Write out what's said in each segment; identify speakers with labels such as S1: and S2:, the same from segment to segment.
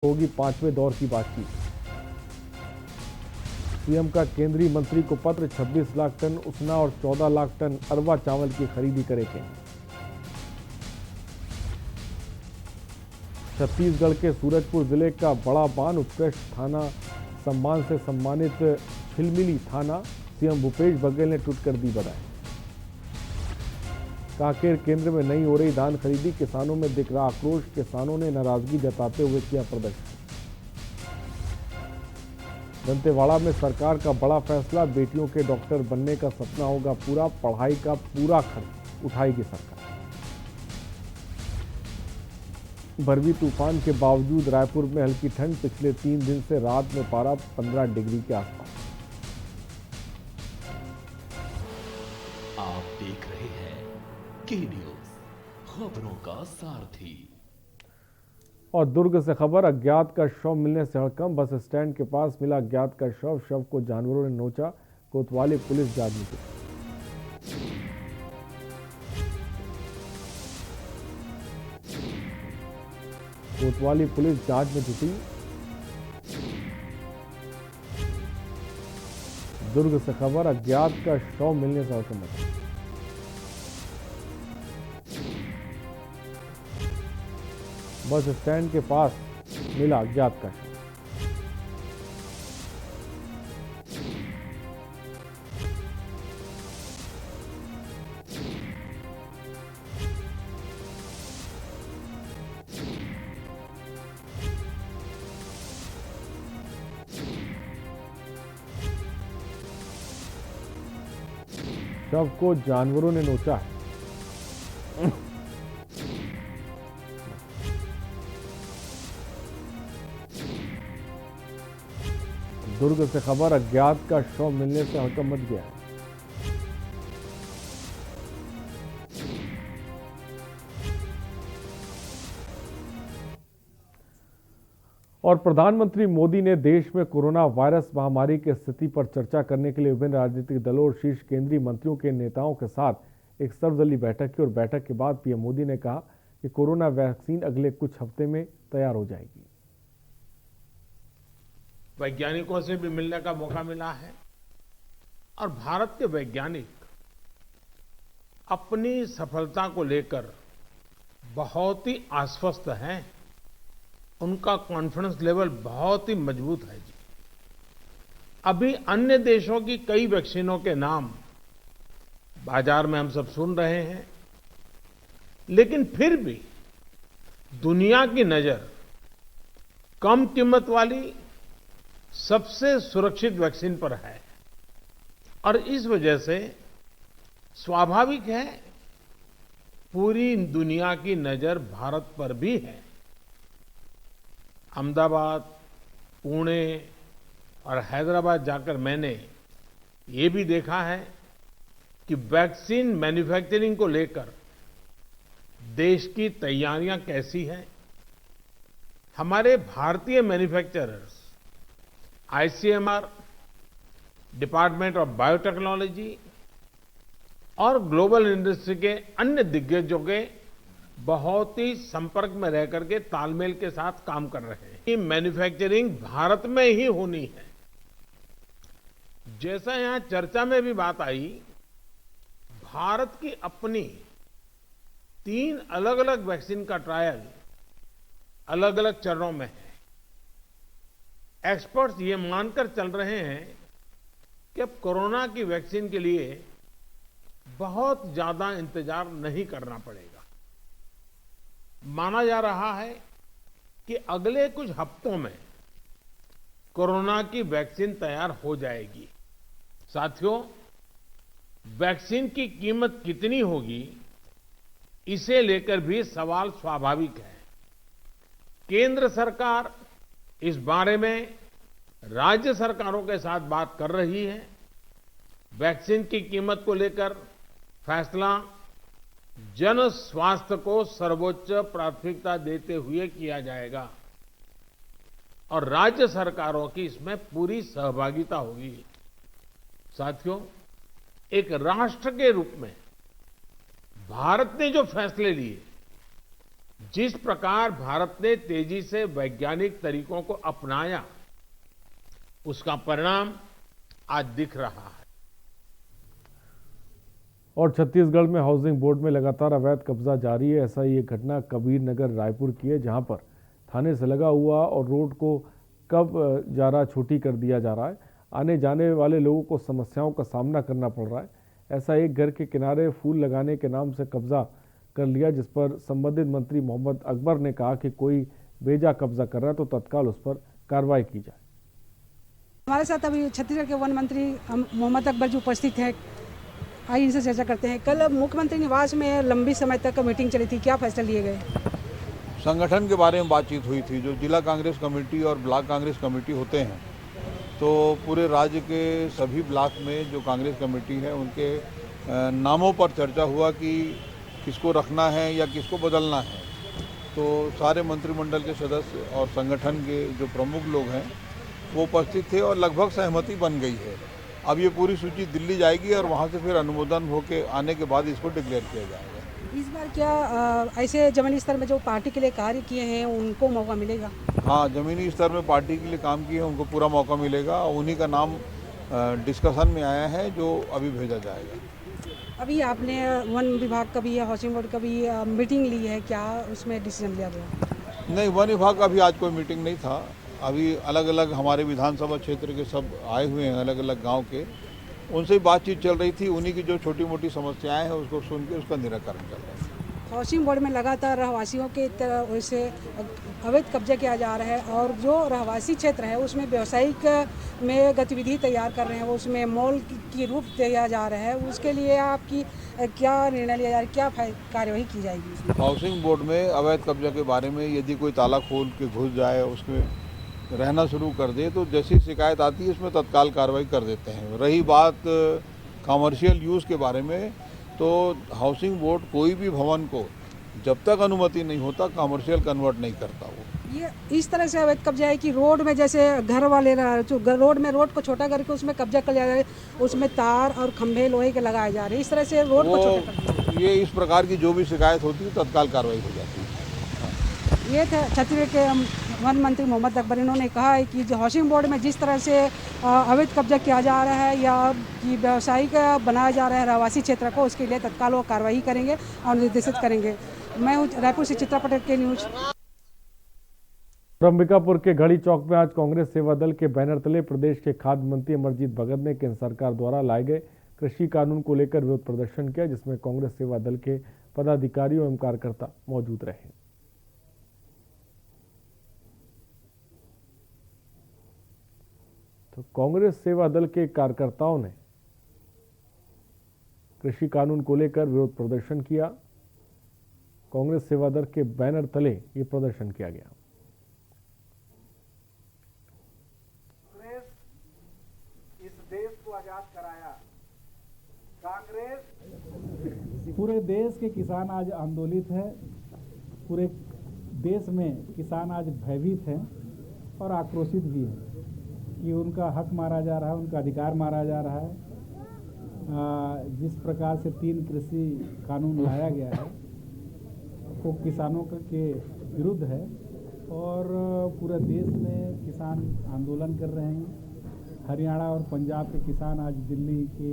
S1: होगी पांचवें दौर की बातचीत। सीएम का केंद्रीय मंत्री को पत्र, 26 लाख टन उसना और 14 लाख टन अरवा चावल की खरीदी करे केंद्र। छत्तीसगढ़ के सूरजपुर जिले का बड़ा बांध उत्कृष्ट थाना सम्मान से सम्मानित छिलमिली थाना, सीएम भूपेश बघेल ने ट्वीट कर दी बधाई। कांकेर केंद्र में नहीं हो रही धान खरीदी, किसानों में दिख रहा आक्रोश, किसानों ने नाराजगी जताते हुए किया प्रदर्शन। दंतेवाड़ा में सरकार का बड़ा फैसला, बेटियों के डॉक्टर बनने का सपना होगा पूरा, पढ़ाई का पूरा खर्च उठाएगी सरकार। बरवी तूफान के बावजूद रायपुर में हल्की ठंड, पिछले 3 दिन से रात में पारा 15 डिग्री के आसपास।
S2: आप देख रहे हैं के न्यूज, खबरों का सारथी।
S1: और दुर्ग से खबर, अज्ञात का शव मिलने से हड़कंप, बस स्टैंड के पास मिला अज्ञात का शव को जानवरों ने नोचा, कोतवाली पुलिस जांच में जुटी। कोतवाली पुलिस जांच में जुटी। दुर्ग से खबर, अज्ञात का शव मिलने से हड़कंप मचा। बस स्टैंड के पास मिला अज्ञात का शव। शव को जानवरों ने नोचा है। दुर्ग से खबर, अज्ञात का शव मिलने से हड़कंप मच गया है। और प्रधानमंत्री मोदी ने देश में कोरोना वायरस महामारी की स्थिति पर चर्चा करने के लिए विभिन्न राजनीतिक दलों और शीर्ष केंद्रीय मंत्रियों के नेताओं के साथ एक सर्वदलीय बैठक की। और बैठक के बाद पीएम मोदी ने कहा कि कोरोना वैक्सीन अगले कुछ हफ्ते में तैयार हो जाएगी।
S3: वैज्ञानिकों से भी मिलने का मौका मिला है और भारत के वैज्ञानिक अपनी सफलता को लेकर बहुत ही आश्वस्त हैं। उनका कॉन्फिडेंस लेवल बहुत ही मजबूत है जी। अभी अन्य देशों की कई वैक्सीनों के नाम बाजार में हम सब सुन रहे हैं, लेकिन फिर भी दुनिया की नजर कम कीमत वाली सबसे सुरक्षित वैक्सीन पर है और इस वजह से स्वाभाविक है पूरी दुनिया की नजर भारत पर भी है। अहमदाबाद, पुणे और हैदराबाद जाकर मैंने ये भी देखा है कि वैक्सीन मैन्युफैक्चरिंग को लेकर देश की तैयारियां कैसी हैं। हमारे भारतीय manufacturers, ICMR, department of biotechnology और ग्लोबल इंडस्ट्री के अन्य दिग्गजों के बहुत ही संपर्क में रह करके तालमेल के साथ काम कर रहे हैं। ये मैन्युफैक्चरिंग भारत में ही होनी है। जैसा यहां चर्चा में भी बात आई, भारत की अपनी 3 अलग अलग वैक्सीन का ट्रायल अलग अलग चरणों में है। एक्सपर्ट्स ये मानकर चल रहे हैं कि अब कोरोना की वैक्सीन के लिए बहुत ज्यादा इंतजार नहीं करना पड़ेगा। माना जा रहा है कि अगले कुछ हफ्तों में कोरोना की वैक्सीन तैयार हो जाएगी। साथियों, वैक्सीन की कीमत कितनी होगी, इसे लेकर भी सवाल स्वाभाविक है। केंद्र सरकार इस बारे में राज्य सरकारों के साथ बात कर रही है। वैक्सीन की कीमत को लेकर फैसला जन स्वास्थ्य को सर्वोच्च प्राथमिकता देते हुए किया जाएगा और राज्य सरकारों की इसमें पूरी सहभागिता होगी। साथियों, एक राष्ट्र के रूप में भारत ने जो फैसले लिए जिस प्रकार भारत ने तेजी से वैज्ञानिक तरीकों को अपनाया, उसका परिणाम आज दिख रहा है।
S1: और छत्तीसगढ़ में हाउसिंग बोर्ड में लगातार अवैध कब्जा जारी है। ऐसा ही एक घटना कबीर नगर रायपुर की है, जहां पर थाने से लगा हुआ और रोड को कब जारा छोटी कर दिया जा रहा है। आने जाने वाले लोगों को समस्याओं का सामना करना पड़ रहा है। ऐसा एक घर के किनारे फूल लगाने के नाम से कब्जा कर लिया, जिस पर संबंधित मंत्री मोहम्मद अकबर ने कहा कि कोई बेजा कब्जा कर रहा है तो तत्काल उस पर कार्रवाई की जाए।
S4: हमारे साथ अभी छत्तीसगढ़ के वन मंत्री मोहम्मद अकबर जी उपस्थित हैं। आइए इनसे चर्चा करते हैं। कल मुख्यमंत्री निवास में लंबी समय तक मीटिंग चली थी, क्या फैसले लिए गए?
S5: संगठन के बारे में बातचीत हुई थी। जो जिला कांग्रेस कमेटी और ब्लॉक कांग्रेस कमेटी होते हैं, तो पूरे राज्य के सभी ब्लॉक में जो कांग्रेस कमेटी है उनके नामों पर चर्चा हुआ कि किसको रखना है या किसको बदलना है। तो सारे मंत्रिमंडल के सदस्य और संगठन के जो प्रमुख लोग हैं वो उपस्थित थे और लगभग सहमति बन गई है। अब ये पूरी सूची दिल्ली जाएगी और वहाँ से फिर अनुमोदन होके आने के बाद इसको डिक्लेयर किया जाएगा।
S4: इस बार क्या ऐसे जमीनी स्तर में जो पार्टी के लिए कार्य किए हैं उनको मौका मिलेगा?
S5: हाँ, ज़मीनी स्तर में पार्टी के लिए काम किए हैं उनको पूरा मौका मिलेगा। उन्हीं का नाम डिस्कशन में आया है जो अभी भेजा जाएगा।
S4: अभी आपने वन विभाग का भी या हाउसिंग बोर्ड का भी मीटिंग ली है, क्या उसमें डिसीजन लिया गया?
S5: नहीं, वन विभाग का अभी आज कोई मीटिंग नहीं था। अभी अलग अलग हमारे विधानसभा क्षेत्र के सब आए हुए हैं, अलग अलग गांव के, उनसे बातचीत चल रही थी। उन्हीं की जो छोटी मोटी समस्याएं हैं उसको सुन के उसका निराकरण चल रहा है।
S4: हाउसिंग बोर्ड में लगातार रहवासियों के वैसे अवैध कब्जा किया जा रहा है और जो रहवासी क्षेत्र है उसमें व्यावसायिक में गतिविधि तैयार कर रहे हैं, वो उसमें मॉल की रूप दिया जा रहा है। उसके लिए आपकी क्या निर्णय लिया जा रहा है, क्या कार्यवाही की जाएगी?
S5: हाउसिंग बोर्ड में अवैध कब्जा के बारे में यदि कोई ताला खोल के घुस जाए, उसमें रहना शुरू कर दे, तो जैसी शिकायत आती है उसमें तत्काल कार्रवाई कर देते हैं। रही बात कमर्शियल यूज़ के बारे में, तो हाउसिंग बोर्ड कोई भी भवन को जब तक अनुमति नहीं होता कमर्शियल कन्वर्ट नहीं करता। वो
S4: ये इस तरह से अवैध कब्जा है कि रोड में जैसे घर वाले जो रोड को छोटा करके उसमें कब्जा कर लिया जा रहा है, उसमें तार और खंभे लोहे के लगाए जा रहे हैं, इस तरह से रोड को छोटा कर दिया।
S5: ये इस प्रकार की जो भी शिकायत होती है तत्काल कार्रवाई हो जाती है।
S4: ये थे छत्तीसगढ़ के वन मंत्री मोहम्मद अकबर। इन्होंने कहा है कि जो हाउसिंग बोर्ड में जिस तरह से अवैध कब्जा किया जा रहा है या कि व्यावसायिक बनाया जा रहा है रहवासी क्षेत्र को, उसके लिए तत्काल वो कार्रवाई करेंगे और निर्देशित करेंगे। मैं हूँ रायपुर से चित्रा पटेल के न्यूज।
S1: अंबिकापुर के घड़ी चौक में आज कांग्रेस सेवा दल के बैनर तले प्रदेश के खाद्य मंत्री अमरजीत भगत ने केंद्र सरकार द्वारा लाए गए कृषि कानून को लेकर विरोध प्रदर्शन किया, जिसमें कांग्रेस सेवा दल के पदाधिकारियों एवं कार्यकर्ता मौजूद रहे। तो कांग्रेस सेवा दल के कार्यकर्ताओं ने कृषि कानून को लेकर विरोध प्रदर्शन किया। कांग्रेस सेवा दल के बैनर तले ये प्रदर्शन किया गया।
S6: इस देश को आजाद कराया। कांग्रेस पूरे देश के किसान आज आंदोलित है। पूरे देश में किसान आज भयभीत हैं और आक्रोशित भी हैं कि उनका हक मारा जा रहा है, उनका अधिकार मारा जा रहा है। जिस प्रकार से 3 कृषि कानून लाया गया है वो किसानों के विरुद्ध है और पूरे देश में किसान आंदोलन कर रहे हैं। हरियाणा और पंजाब के किसान आज दिल्ली के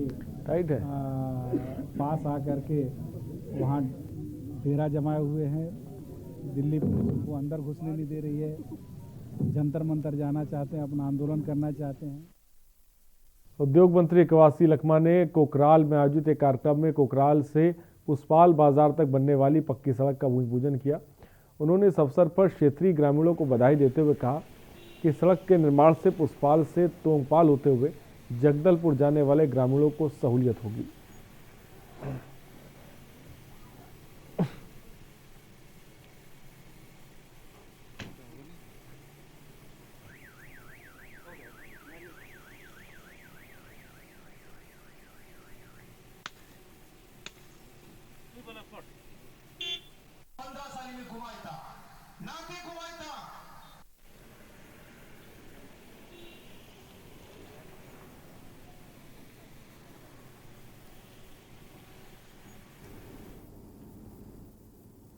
S6: पास आकर के वहाँ डेरा जमाए हुए हैं। दिल्ली पुलिस उनको अंदर घुसने नहीं दे रही है। जंतर मंतर जाना चाहते हैं, अपना आंदोलन करना चाहते हैं।
S1: उद्योग मंत्री कवासी लखमा ने कोकराल में आयोजित एक कार्यक्रम में कोकराल से पुष्पाल बाजार तक बनने वाली पक्की सड़क का भूमि पूजन किया। उन्होंने इस अवसर पर क्षेत्रीय ग्रामीणों को बधाई देते हुए कहा कि सड़क के निर्माण से पुष्पाल से तोंगपाल होते हुए जगदलपुर जाने वाले ग्रामीणों को सहूलियत होगी।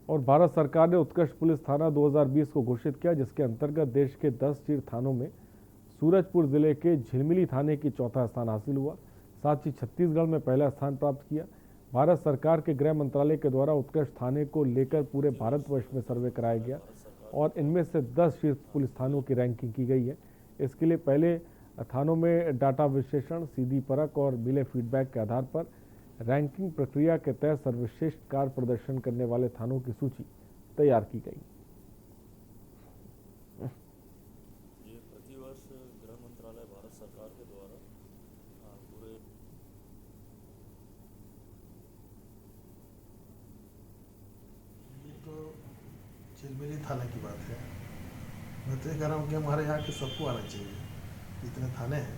S1: और भारत सरकार ने उत्कृष्ट पुलिस थाना 2020 को घोषित किया, जिसके अंतर्गत देश के 10 शीर्ष थानों में सूरजपुर जिले के झिलमिली थाने की चौथा स्थान हासिल हुआ। साथ ही छत्तीसगढ़ में पहला स्थान प्राप्त किया। भारत सरकार के गृह मंत्रालय के द्वारा उत्कृष्ट थाने को लेकर पूरे भारतवर्ष में सर्वे कराया गया और इनमें से 10 शीर्ष पुलिस थानों की रैंकिंग की गई है। इसके लिए पहले थानों में डाटा विश्लेषण, सीधी परख और मिले फीडबैक के आधार पर रैंकिंग प्रक्रिया के तहत सर्वश्रेष्ठ कार्य प्रदर्शन करने वाले थानों की सूची तैयार की गई।
S7: ये प्रतिवर्ष गृह मंत्रालय भारत सरकार के द्वारा पूरे
S8: ये तो झिलमिली थाने की बात है। मैं तो ये कह रहा हूँ कि हमारे यहाँ के सबको आना चाहिए। जितने थाने हैं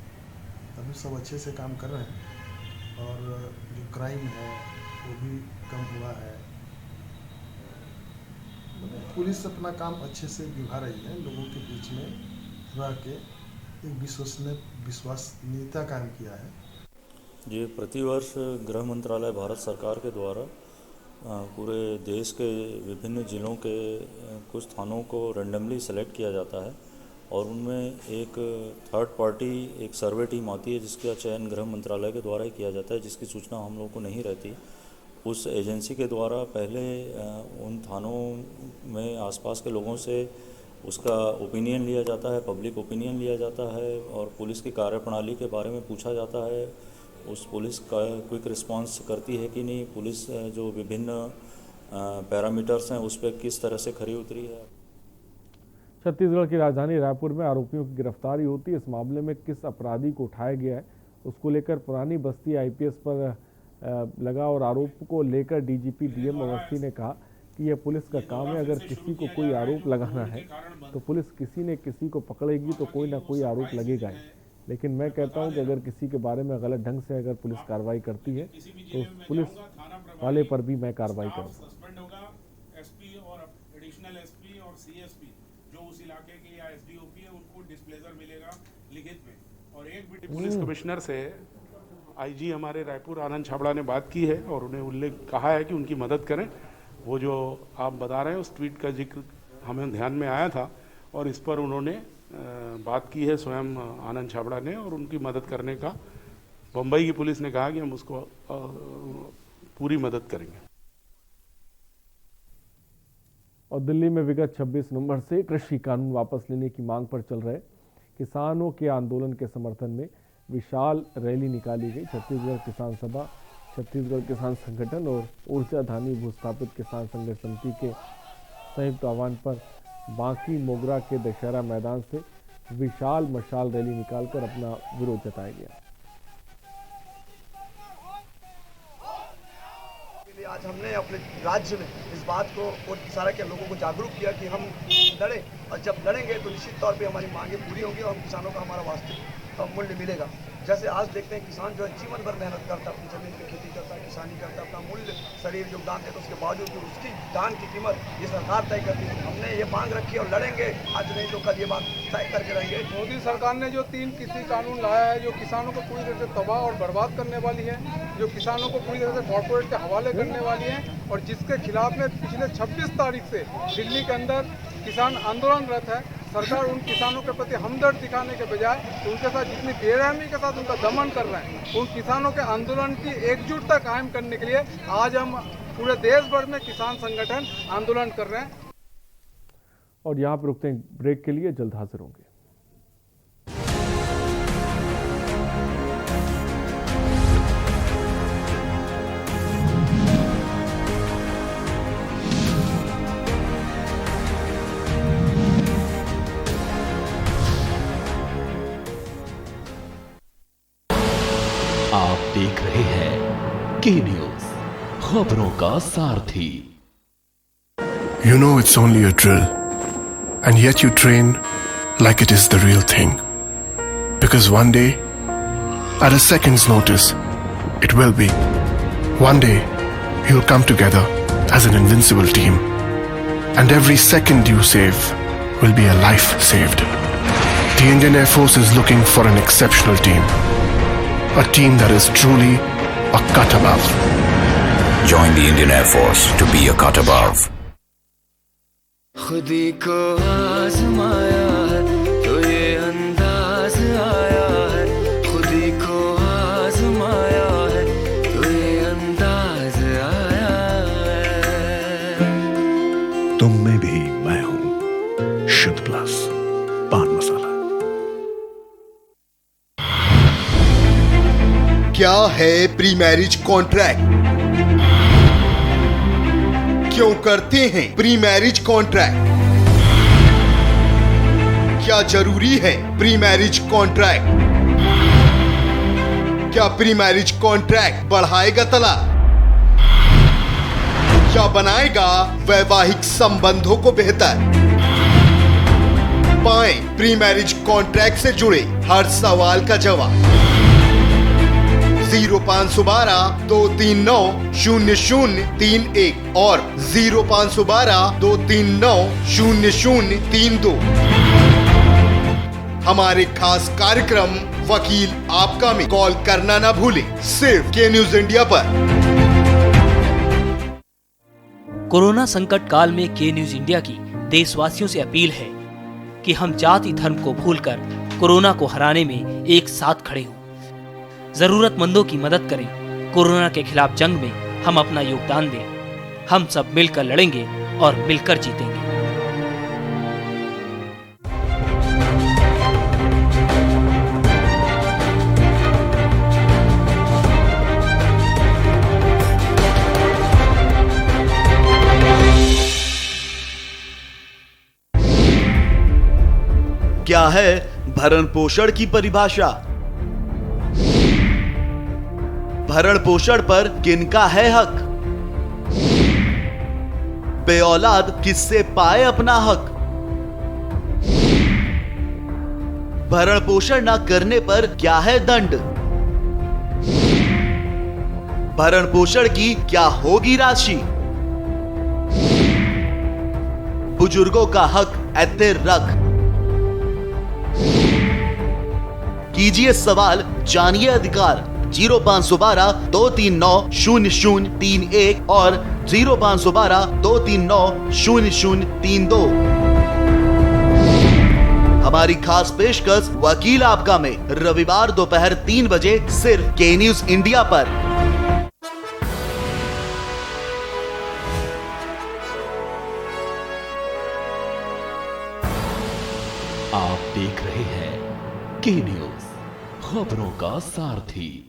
S8: तभी सब अच्छे से काम कर रहे हैं और जो क्राइम है वो भी कम हुआ है। पुलिस अपना काम अच्छे से निभा रही है, लोगों के बीच में रह के एक विश्वसनीयता कायम किया है।
S7: ये प्रतिवर्ष गृह मंत्रालय भारत सरकार के द्वारा पूरे देश के विभिन्न जिलों के कुछ थानों को रैंडमली सेलेक्ट किया जाता है और उनमें एक थर्ड पार्टी एक सर्वे टीम आती है जिसका चयन गृह मंत्रालय के द्वारा ही किया जाता है, जिसकी सूचना हम लोगों को नहीं रहती। उस एजेंसी के द्वारा पहले उन थानों में आसपास के लोगों से उसका ओपिनियन लिया जाता है, पब्लिक ओपिनियन लिया जाता है और पुलिस की कार्यप्रणाली के बारे में पूछा जाता है। उस पुलिस का क्विक रिस्पांस करती है कि नहीं, पुलिस जो विभिन्न पैरामीटर्स हैं उस पर किस तरह से खरी उतरी है।
S1: छत्तीसगढ़ की राजधानी रायपुर में आरोपियों की गिरफ्तारी होती है। इस मामले में किस अपराधी को उठाया गया है उसको लेकर पुरानी बस्ती आईपीएस पर लगा और आरोप को लेकर डीजीपी डीएम अवस्थी ने कहा कि यह पुलिस का काम है। अगर किसी को कोई आरोप लगाना है तो पुलिस किसी न किसी को पकड़ेगी तो कोई ना कोई आरोप लगेगा ही। लेकिन मैं कहता हूं कि अगर किसी के बारे में गलत ढंग से अगर पुलिस कार्रवाई करती है तो उस पुलिस वाले पर भी मैं कार्रवाई करूँगा।
S9: एसपी और एडिशनल एसपी और सीएसपी जो उस इलाके के या एसडीओपी है उनको डिस्प्लेजर मिलेगा लिखित में। और एक भी पुलिस कमिश्नर से आईजी हमारे रायपुर आनंद छाबड़ा ने बात की है और उन्हें उल्लेख कहा है कि उनकी मदद करें। वो जो आप बता रहे हैं उस ट्वीट का जिक्र हमें ध्यान में आया था और इस पर उन्होंने बात की है स्वयं आनंद छाबड़ा ने और उनकी मदद करने का बम्बई की पुलिस ने कहा कि हम उसको पूरी मदद करेंगे।
S1: और दिल्ली में विगत 26 नवंबर से कृषि कानून वापस लेने की मांग पर चल रहे किसानों के आंदोलन के समर्थन में विशाल रैली निकाली गई। छत्तीसगढ़ किसान सभा, छत्तीसगढ़ किसान संगठन और ऊर्जा धानी भूस्थापित किसान संघर्ष समिति के संयुक्त आह्वान पर बांकी मोगरा के दशहरा मैदान से विशाल मशाल रैली निकालकर अपना विरोध जताया गया।
S10: आज हमने अपने राज्य में इस बात को और सारा के लोगों को जागरूक किया कि हम लड़ें और जब लड़ेंगे तो निश्चित तौर पे हमारी मांगें पूरी होंगी और किसानों का हमारा वास्तविक मूल्य मिलेगा। जैसे आज देखते हैं किसान जो है जीवन भर मेहनत करता है, अपनी जमीन पे खेती करता है, किसानी करता है, अपना मूल्य शरीर योगदान देता है, उसके बावजूद भी उसकी दान की कीमत ये सरकार तय करती है। हमने ये मांग रखी और लड़ेंगे, आज नहीं तो कल ये बात तय करके रहेंगे।
S9: मोदी सरकार ने जो 3 कृषि कानून लाया है जो किसानों को पूरी तरह से तबाह और बर्बाद करने वाली है, जो किसानों को पूरी तरह से कॉर्पोरेट के हवाले करने वाली है और जिसके खिलाफ में पिछले 26 तारीख से दिल्ली के अंदर किसान आंदोलनरत है। सरकार उन किसानों के प्रति हमदर्द दिखाने के बजाय उनके साथ जितनी बेरहमी के साथ उनका दमन कर रहे हैं, उन किसानों के आंदोलन की एकजुटता कायम करने के लिए आज हम पूरे देश भर में किसान संगठन आंदोलन कर रहे हैं।
S1: और यहाँ पर रुकते हैं ब्रेक के लिए, जल्द हाजिर होंगे।
S2: आप देख रहे हैं के न्यूज, खबरों का सारथी।
S11: You know it's only a drill, and yet you train like it is the real thing. Because one day, at a second's notice, it will be. One day, you'll come together as an invincible team. And every second you save will be a life saved. The Indian Air Force is looking for an exceptional team. A team that is truly a cut above.
S12: Join the Indian Air Force to be a cut above. खुदी को आजमाया है तो ये अंदाज आया है, खुदी को आजमाया है तो ये अंदाज आया है।
S13: तुम में भी मैं हूं, शुद्ध प्लस पान मसाला।
S14: क्या है प्री मैरिज कॉन्ट्रैक्ट? क्यों करते हैं प्री मैरिज कॉन्ट्रैक्ट? क्या जरूरी है प्री मैरिज कॉन्ट्रैक्ट? क्या प्री मैरिज कॉन्ट्रैक्ट बढ़ाएगा तलाक या बनाएगा वैवाहिक संबंधों को बेहतर? पाएं प्री मैरिज कॉन्ट्रैक्ट से जुड़े हर सवाल का जवाब 0512-239-0031 और 0512-239-0032। हमारे खास कार्यक्रम वकील आपका में कॉल करना ना भूलें, सिर्फ के न्यूज इंडिया पर।
S15: कोरोना संकट काल में के न्यूज इंडिया की देशवासियों से अपील है कि हम जाति धर्म को भूलकर कोरोना को हराने में एक साथ खड़े हों, जरूरतमंदों की मदद करें। कोरोना के खिलाफ जंग में हम अपना योगदान दें। हम सब मिलकर लड़ेंगे और मिलकर जीतेंगे।
S16: क्या है भरण पोषण की परिभाषा? भरण पोषण पर किनका है हक? बेऔलाद किससे पाए अपना हक? भरण पोषण न करने पर क्या है दंड? भरण पोषण की क्या होगी राशि? बुजुर्गों का हक ऐते रख। कीजिए सवाल, जानिए अधिकार। 0512-239-0031 और 0512-239-0032। हमारी खास पेशकश वकील आपका में रविवार दोपहर 3 बजे सिर्फ के न्यूज इंडिया पर।
S2: आप देख रहे हैं के न्यूज, खबरों का सारथी।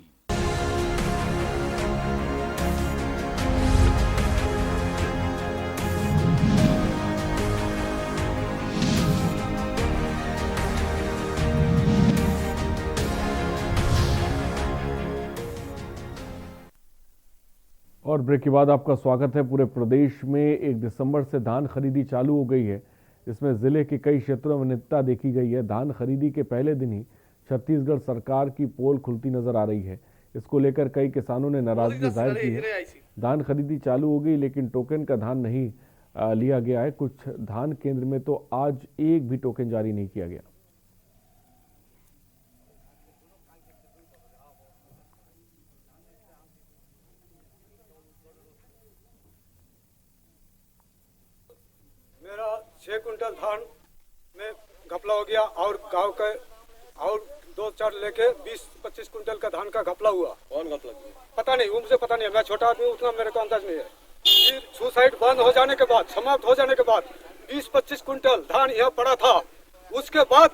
S1: और ब्रेक के बाद आपका स्वागत है। पूरे प्रदेश में 1 दिसंबर से धान खरीदी चालू हो गई है। इसमें जिले के कई क्षेत्रों में निरंतरता देखी गई है। धान खरीदी के पहले दिन ही छत्तीसगढ़ सरकार की पोल खुलती नजर आ रही है। इसको लेकर कई किसानों ने नाराजगी जाहिर की है। धान खरीदी चालू हो गई लेकिन टोकन का धान नहीं लिया गया है। कुछ धान केंद्र में तो आज एक भी टोकन जारी नहीं किया गया।
S17: मेरा 6 कुंटल धान में घपला हो गया और गांव के और 2-4 लेके 20-25 कुंटल का धान का घपला हुआ। कौन घपला किया? पता नहीं, मुझे पता नहीं, मैं छोटा आदमी, उतना मेरे को अंदाज नहीं है। फिर सुसाइड बंद हो जाने के बाद, समाप्त हो जाने के बाद 20-25 कुंटल धान यहाँ पड़ा था। उसके बाद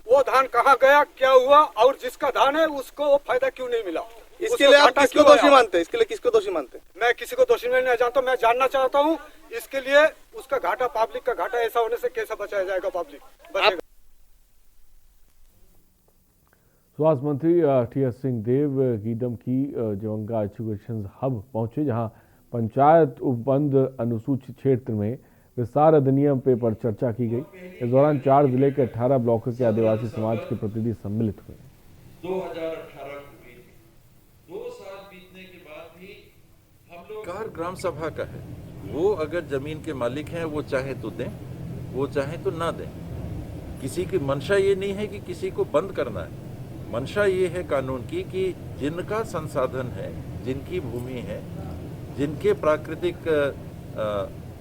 S17: वो धान कहाँ गया, क्या हुआ, और जिसका धान है उसको वो फायदा क्यों नहीं मिला?
S18: इसके लिए आप किसको दोषी मानते हैं? इसके लिए किसको दोषी मानते हैं?
S17: मैं किसी को दोषी नहीं जानता। मैं जानना चाहता हूँ इसके लिए उसका घाटा, पब्लिक का घाटा ऐसा होने से कैसे बचाया जाएगा? पब्लिक
S1: स्वास्थ्य मंत्री टीएस सिंहदेव गीदम की जवंगा एजुकेशन हब पहुंचे, जहां पंचायत उपबंध अनुसूचित क्षेत्र में विस्तार अधिनियम पर चर्चा की गई। इस दौरान 4 जिले के 18 ब्लॉकों के आदिवासी समाज के प्रतिनिधि सम्मिलित हुए।
S19: 2018 2 साल बीतने के बाद भी हम लोग कार ग्राम सभा का है। वो अगर जमीन के मालिक हैं, वो चाहे तो दें, वो चाहे तो ना दें। किसी की मंशा ये नहीं है कि किसी को बंद करना है। मंशा ये है कानून की कि जिनका संसाधन है, जिनकी भूमि है, जिनके प्राकृतिक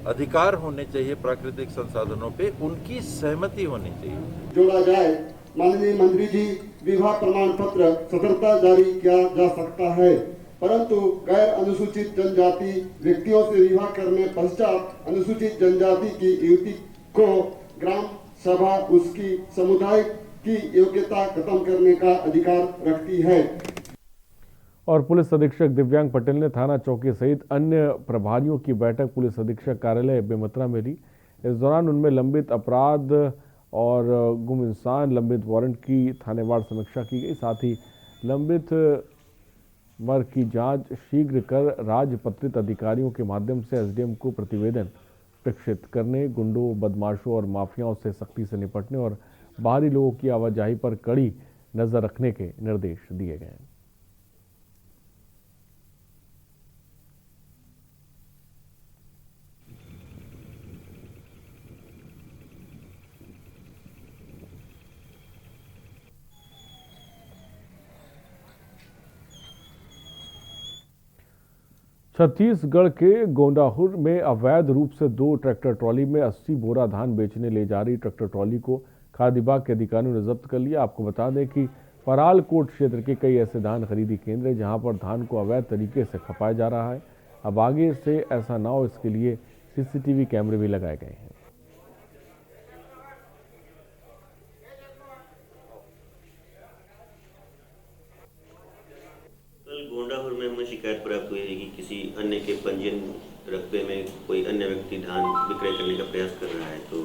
S19: अधिकार होने चाहिए प्राकृतिक संसाधनों पे, उनकी सहमति होनी चाहिए।
S20: जोड़ा जाए। माननीय मंत्री जी, विवाह प्रमाण पत्र स्वतंत्रता जारी किया जा सकता है, परंतु गैर अनुसूचित जनजाति व्यक्तियों से विवाह करने पश्चात अनुसूचित जनजाति की युवती को ग्राम सभा उसकी समुदाय की योग्यता खत्म करने का अधिकार रखती है।
S1: और पुलिस अधीक्षक दिव्यांग पटेल ने थाना चौकी सहित अन्य प्रभारियों की बैठक पुलिस अधीक्षक कार्यालय बेमतरा में ली। इस दौरान उनमें लंबित अपराध और गुम इंसान लंबित वारंट की थानेवार समीक्षा की गई। साथ ही लंबित वर्ग की जांच शीघ्र कर राजपत्रित अधिकारियों के माध्यम से एसडीएम को प्रतिवेदन प्रेषित करने, गुंडों, बदमाशों और माफियाओं से सख्ती से निपटने और बाहरी लोगों की आवाजाही पर कड़ी नजर रखने के निर्देश दिए गए। छत्तीसगढ़ के गोंडाहुर में अवैध रूप से 2 ट्रैक्टर ट्रॉली में 80 बोरा धान बेचने ले जा रही ट्रैक्टर ट्रॉली को खाद्य विभाग के अधिकारियों ने जब्त कर लिया। आपको बता दें कि परालकोट क्षेत्र के कई ऐसे धान खरीदी केंद्र हैं जहां पर धान को अवैध तरीके से खपाया जा रहा है। अब आगे से ऐसा ना हो, इसके लिए सीसीटीवी कैमरे भी लगाए गए हैं।
S21: गोंडाहुर में हमें शिकायत प्राप्त हुई है कि किसी अन्य के पंजीयन रकबे में कोई अन्य व्यक्ति धान विक्रय करने का प्रयास कर रहा है। तो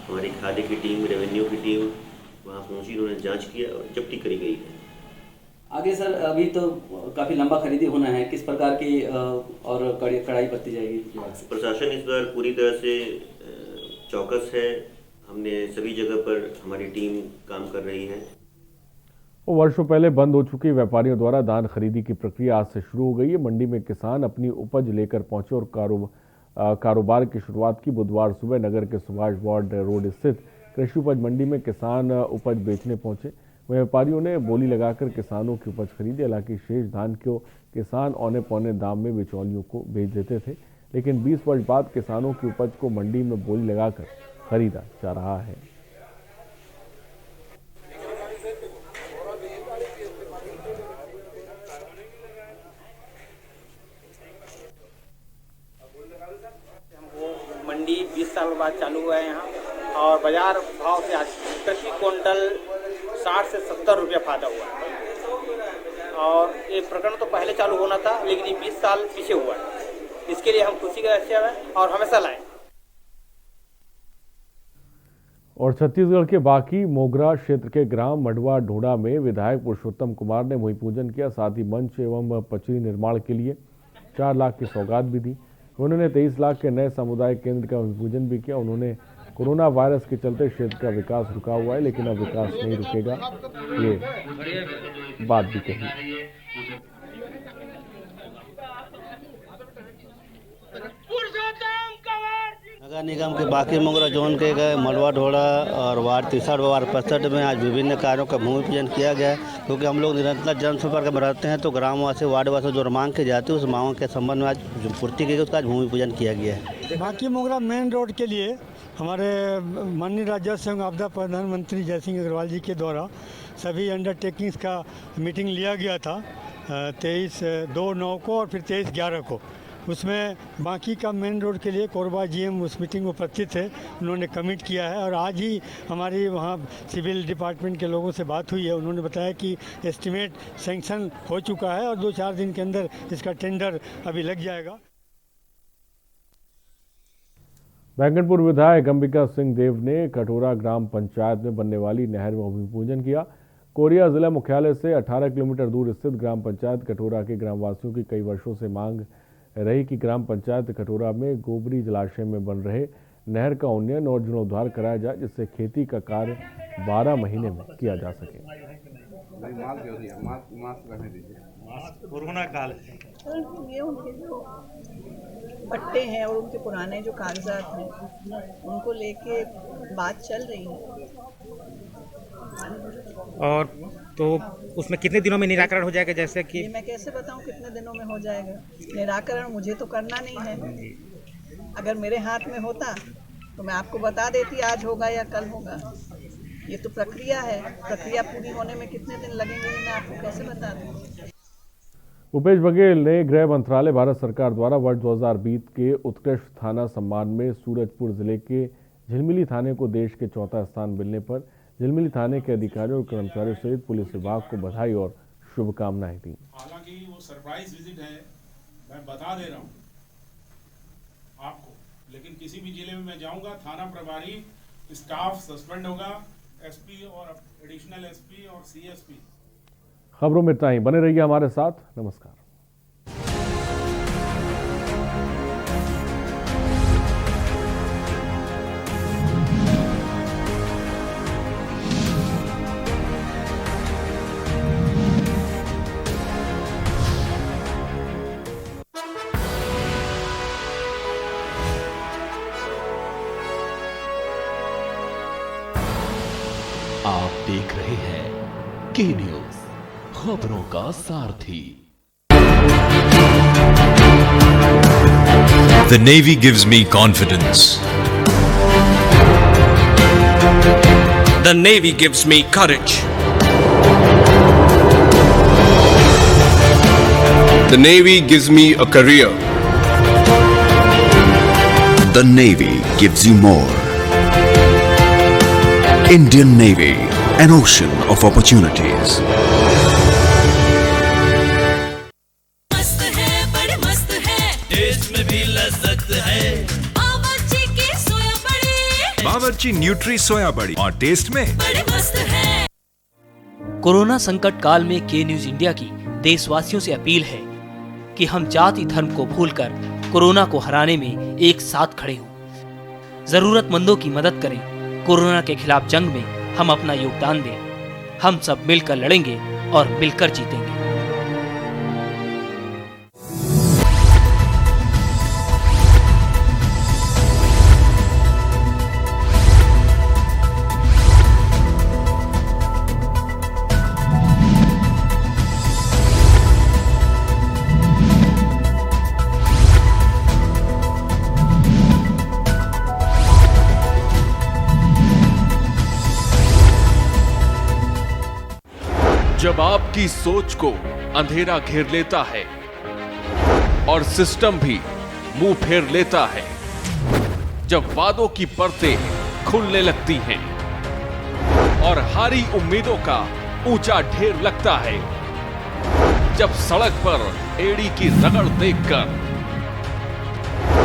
S21: हमारी खाद्य की टीम, रेवेन्यू की टीम वहां पहुंची, उन्होंने जांच किया और जब्ती करी गई है।
S22: आगे सर, अभी तो काफ़ी लंबा खरीदी होना है, किस प्रकार की और कड़ाई बरती जाएगी?
S21: प्रशासन इस बार पूरी तरह से चौकस है। हमने सभी जगह पर हमारी टीम काम कर रही है।
S1: वर्षों पहले बंद हो चुकी व्यापारियों द्वारा धान खरीदी की प्रक्रिया आज से शुरू हो गई है। मंडी में किसान अपनी उपज लेकर पहुंचे और कारोबार की शुरुआत की। बुधवार सुबह नगर के सुभाष वार्ड रोड स्थित कृषि उपज मंडी में किसान उपज बेचने पहुंचे। व्यापारियों ने बोली लगाकर किसानों की उपज खरीदी। हालांकि शेष धान को किसान औने पौने दाम में बिचौलियों को बेच देते थे, लेकिन 20 वर्ष बाद किसानों की उपज को मंडी में बोली लगाकर खरीदा जा रहा है।
S23: मंडी 20 साल बाद चालू हुआ है यहाँ, और बाजार भाव से आज प्रति क्विंटल 60 से 70 रुपया फायदा हुआ है। और ये प्रकरण तो पहले चालू होना था, लेकिन ये 20 साल पीछे हुआ है। इसके लिए हम खुशी का विषय है और हमेशा लाएं।
S1: और छत्तीसगढ़ के बाकी मोगरा क्षेत्र के ग्राम मडवा ढोड़ा में विधायक पुरुषोत्तम कुमार ने भूमि पूजन किया। साथ ही मंच एवं पचरी निर्माण के लिए 4 लाख की सौगात भी दी। उन्होंने 23 लाख के नए सामुदायिक केंद्र का भूमि पूजन भी किया। उन्होंने कोरोना वायरस के चलते क्षेत्र का विकास रुका हुआ है, लेकिन अब विकास नहीं रुकेगा, ये बात भी कही।
S24: नगर निगम के बाकी मोगरा जोन के गए मलवा ढोड़ा और वार्ड 63 वार्ड 65 में आज विभिन्न कार्यों का भूमि पूजन किया गया, क्योंकि हम लोग निरंतर जनसंपर्क में रहते हैं। तो ग्रामवासी वार्डवासी जो मांग की जाती है उस मांग के संबंध में आज जो पूर्ति की गई उसका आज भूमि पूजन किया गया है।
S25: बाकी मोगरा मेन रोड के लिए हमारे माननीय राजस्व एवं आपदा प्रधानमंत्री जयसिंह अग्रवाल जी के द्वारा सभी अंडरटेकिंग्स का मीटिंग लिया गया था 23/2/9 को और फिर 23/11 को। उसमें बाकी का मेन रोड के लिए कोरबा जीएम उस मीटिंग में उपस्थित थे, उन्होंने कमिट किया है। और आज ही हमारी वहाँ सिविल डिपार्टमेंट के लोगों से बात हुई है, उन्होंने बताया कि एस्टिमेट सैंक्शन हो चुका है और 2-4 दिन के अंदर इसका टेंडर अभी लग जाएगा।
S1: बैंगनपुर विधायक अंबिका सिंह देव ने कटोरा ग्राम पंचायत में बनने वाली नहर में भूमि पूजन किया। कोरिया जिला मुख्यालय से 18 किलोमीटर दूर स्थित ग्राम पंचायत कटोरा के ग्रामवासियों की कई वर्षों से मांग रही कि ग्राम पंचायत कटोरा में गोबरी जलाशय में बन रहे नहर का उन्नयन और जीर्णोद्धार कराया जाए, जिससे खेती का कार्य 12 महीने में किया जा सके।
S26: कोरोना काल है,
S27: ये उनके जो पट्टे हैं और उनके पुराने जो कागजात हैं उनको लेके बात चल रही है।
S26: और तो उसमें कितने दिनों में निराकरण हो जाएगा? जैसे कि
S27: मैं कैसे बताऊं कितने दिनों में हो जाएगा निराकरण, मुझे तो करना नहीं है। अगर मेरे हाथ में होता तो मैं आपको बता देती आज होगा या कल होगा। ये तो प्रक्रिया है, प्रक्रिया पूरी होने में कितने दिन लगेंगे मैं आपको कैसे बता दूँ।
S1: भूपेश बघेल ने गृह मंत्रालय भारत सरकार द्वारा वर्ष 2020 के उत्कृष्ट थाना सम्मान में सूरजपुर जिले के झिलमिली थाने को देश के चौथा स्थान मिलने पर झिलमिली थाने के अधिकारियों और कर्मचारियों सहित पुलिस विभाग को बधाई और शुभकामनाएं दी।
S9: हालांकि वो सरप्राइज विजिट है, मैं बता दे रहा हूँ आपको, लेकिन किसी भी जिले में मैं जाऊंगा थाना प्रभारी स्टाफ सस्पेंड होगा, एसपी और एडिशनल एसपी और सीएसपी।
S1: खबरों में इतना ही, बने रहिए हमारे साथ। नमस्कार।
S2: आप देख रहे हैं के न्यूज, खबरों का सारथी।
S3: The Navy gives me confidence.
S4: The Navy gives me courage.
S3: The Navy gives me a career.
S13: The Navy gives you more. Indian Navy, an ocean of opportunities.
S12: मस्त है, बड़े मस्त है, टेस्ट में भी लज्जत है। बावर्ची की सोया बड़ी,
S3: बावर्ची न्यूट्री सोया बड़ी और टेस्ट में
S12: बड़े मस्त है।
S15: कोरोना संकट काल में के न्यूज इंडिया की देशवासियों से अपील है कि हम जाति धर्म को भूलकर कोरोना को हराने में एक साथ खड़े हों। जरूरतमंदों की मदद करें। कोरोना के खिलाफ जंग में हम अपना योगदान दें। हम सब मिलकर लड़ेंगे और मिलकर जीतेंगे।
S5: जब आपकी सोच को अंधेरा घेर लेता है और सिस्टम भी मुंह फेर लेता है, जब वादों की परतें खुलने लगती हैं और हारी उम्मीदों का ऊंचा ढेर लगता है, जब सड़क पर एड़ी की रगड़ देखकर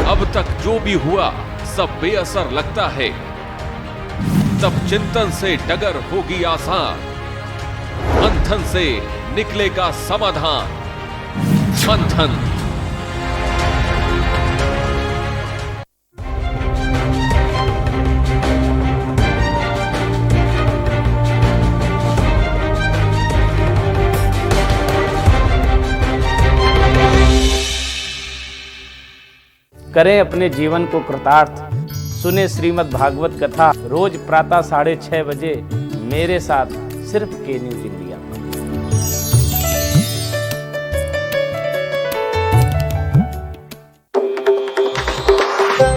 S5: अब तक जो भी हुआ सब बेअसर लगता है, तब चिंतन से डगर होगी आसान, मंथन से निकलेगा समाधान। मंथन।
S6: करें अपने जीवन को कृतार्थ, सुने श्रीमद् भागवत कथा रोज प्रातः 6:30 बजे मेरे साथ सिर्फ के न्यूज इंडिया।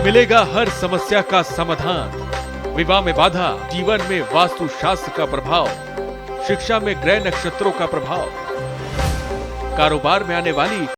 S5: मिलेगा हर समस्या का समाधान। विवाह में बाधा, जीवन में वास्तु शास्त्र का प्रभाव, शिक्षा में ग्रह नक्षत्रों का प्रभाव, कारोबार में आने वाली